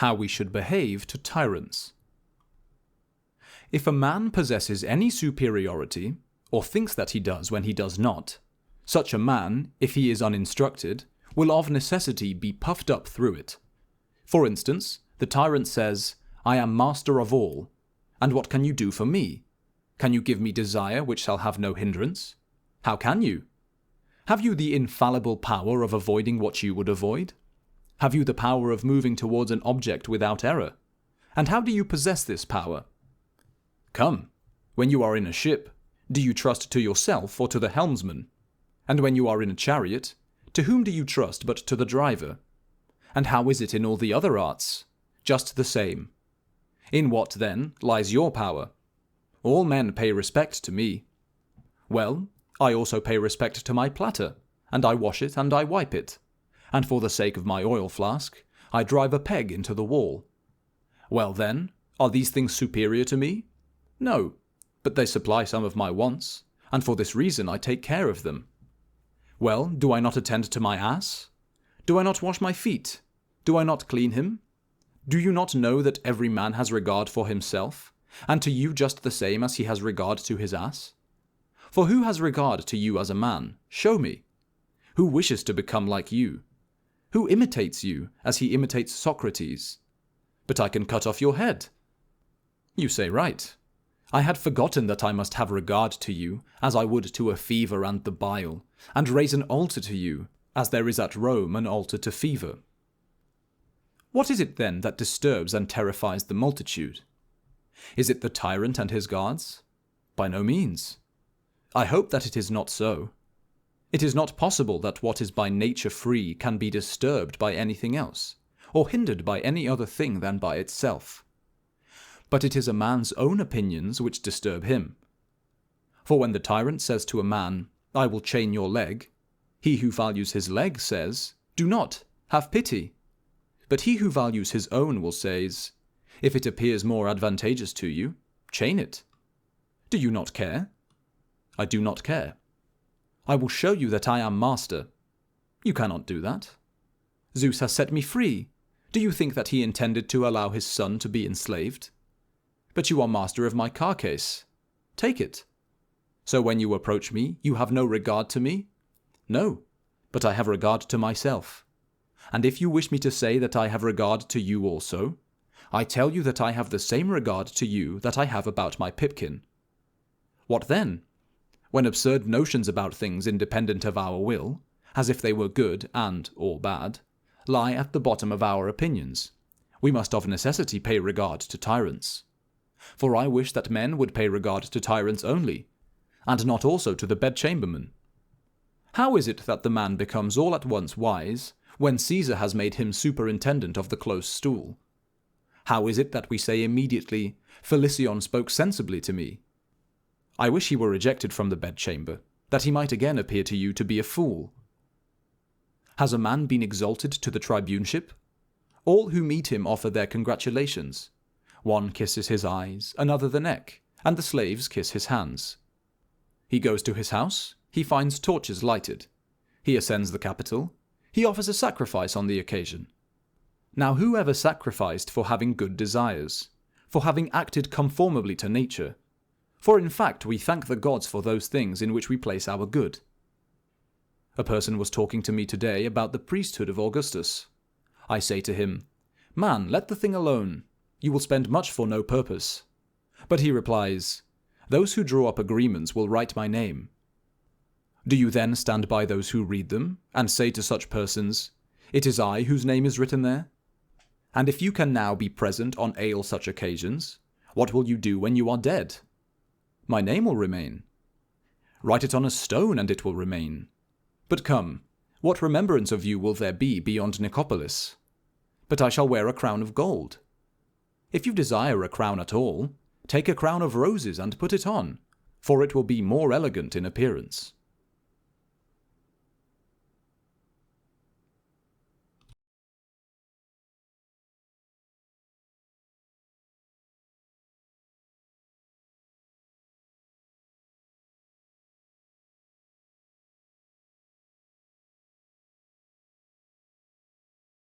How we should behave to tyrants. If a man possesses any superiority, or thinks that he does when he does not, such a man, if he is uninstructed, will of necessity be puffed up through it. For instance, the tyrant says, "I am master of all, and what can you do for me? Can you give me desire which shall have no hindrance? How can you? Have you the infallible power of avoiding what you would avoid? Have you the power of moving towards an object without error? And how do you possess this power? Come, when you are in a ship, do you trust to yourself or to the helmsman? And when you are in a chariot, to whom do you trust but to the driver? And how is it in all the other arts? Just the same. In what, then, lies your power? All men pay respect to me. Well, I also pay respect to my platter, and I wash it and I wipe it. And for the sake of my oil flask, I drive a peg into the wall. Well then, are these things superior to me? No, but they supply some of my wants, and for this reason I take care of them. Well, do I not attend to my ass? Do I not wash my feet? Do I not clean him? Do you not know that every man has regard for himself, and to you just the same as he has regard to his ass? For who has regard to you as a man? Show me. Who wishes to become like you? Who imitates you as he imitates Socrates? But I can cut off your head. You say right. I had forgotten that I must have regard to you, as I would to a fever and the bile, and raise an altar to you, as there is at Rome an altar to fever. What is it then that disturbs and terrifies the multitude? Is it the tyrant and his guards? By no means. I hope that it is not so. It is not possible that what is by nature free can be disturbed by anything else, or hindered by any other thing than by itself. But it is a man's own opinions which disturb him. For when the tyrant says to a man, "I will chain your leg," he who values his leg says, "Do not, have pity." But he who values his own will say, "If it appears more advantageous to you, chain it." Do you not care? I do not care. I will show you that I am master. You cannot do that. Zeus has set me free. Do you think that he intended to allow his son to be enslaved? But you are master of my carcase. Take it. So when you approach me, you have no regard to me? No, but I have regard to myself. And if you wish me to say that I have regard to you also, I tell you that I have the same regard to you that I have about my pipkin. What then? When absurd notions about things independent of our will, as if they were good and or bad, lie at the bottom of our opinions, we must of necessity pay regard to tyrants. For I wish that men would pay regard to tyrants only, and not also to the bedchamberman. How is it that the man becomes all at once wise, when Caesar has made him superintendent of the close stool? How is it that we say immediately, "Felicion spoke sensibly to me"? I wish he were ejected from the bedchamber, that he might again appear to you to be a fool. Has a man been exalted to the tribuneship? All who meet him offer their congratulations. One kisses his eyes, another the neck, and the slaves kiss his hands. He goes to his house, he finds torches lighted. He ascends the Capitol, he offers a sacrifice on the occasion. Now who ever sacrificed for having good desires, for having acted conformably to nature? For in fact we thank the gods for those things in which we place our good. A person was talking to me today about the priesthood of Augustus. I say to him, "Man, let the thing alone. You will spend much for no purpose." But he replies, "Those who draw up agreements will write my name." Do you then stand by those who read them, and say to such persons, "It is I whose name is written there"? And if you can now be present on ale such occasions, what will you do when you are dead? My name will remain. Write it on a stone, and it will remain. But come, what remembrance of you will there be beyond Nicopolis? But I shall wear a crown of gold. If you desire a crown at all, take a crown of roses and put it on, for it will be more elegant in appearance.